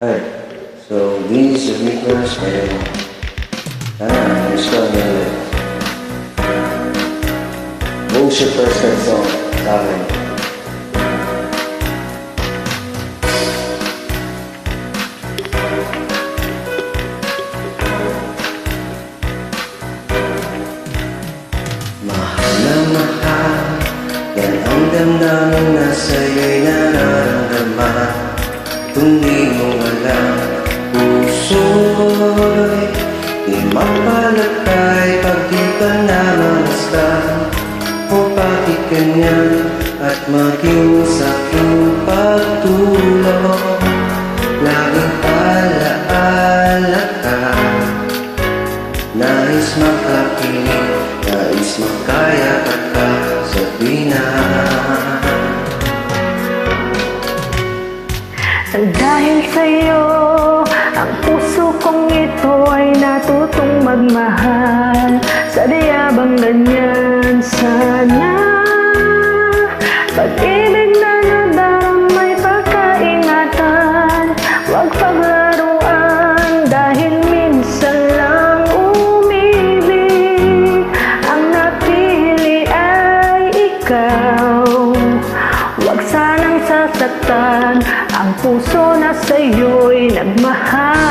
Alright, so these are requests ngayon. Sana, install nyo ulit. Bullshit person song sa akin. Mahal na mahal, yan ang damdamin na sa'yo'y nararamdaman. Kung di mo alam, puso'y di mapalakay pag di ka namastan. O bakit ganyan at maging sa aking pagtulong. Laging alaala ka, nais makakinig, nais makaya ka sabihin na. Dahil sa'yo, ang puso kong ito ay natutong magmahal. Sadya bang ganyan sana? Pag-ibig na nadaramay pagkaingatan, huwag paglaruan dahil minsan lang umibig. Ang napili ay ikaw, huwag sanang sasaktan ang puso na sa'yo'y nagmahal.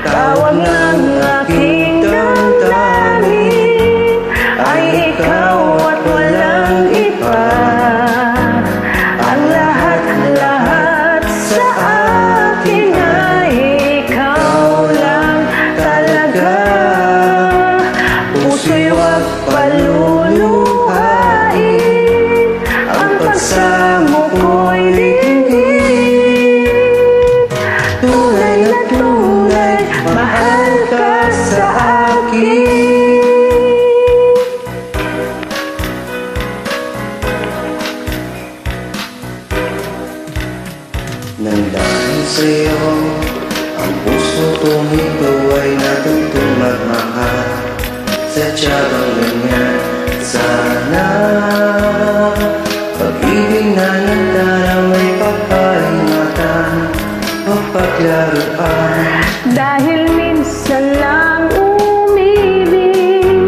Tawag ng aking damdamin ay ikaw at walang iba. Ang lahat-lahat sa akin ay ikaw lang talaga. Puso'y huwag paluluhain, ang pagsamo ko'y dinggin. Tunay na tunay, mahal ka sa akin. Nang dahil sa'yo, ang puso kong ito ay natutong magmahal. Sadya bang ganyan sana? Pag-ibig na nagdaramay pagkaingatan o paglaruan. Dahil minsan lang umibig,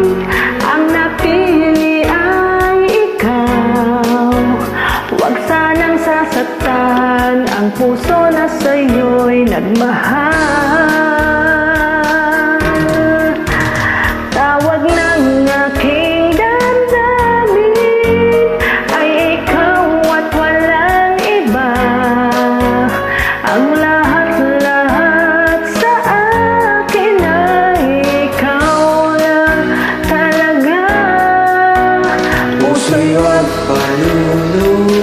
ang napili ay ikaw. Huwag sanang sasaktan ang puso na sa'yo'y nagmahal. Tawag ng aking damdamin ay ikaw at walang iba. Ang lahat-lahat sa akin ay ikaw lang talaga. Puso'y huwag paluluhain,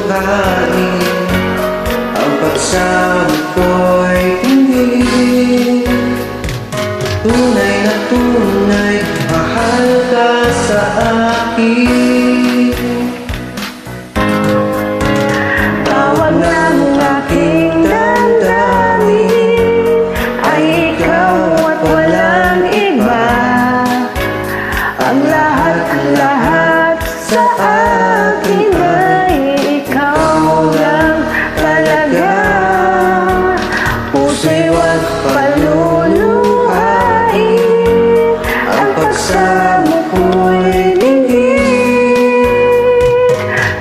ang pagsamo ko'y tinggin. Tunay na tunay, mahal ka sa akin. Tawag ng aking damdamin ay ikaw at walang iba. Ang lahat-lahat sa akin ay ikaw lang talaga. Puso'y huwag paluluhain, ang pagsamo ko'y dinggin.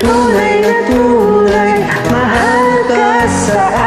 Tunay na tunay, mahal ka sa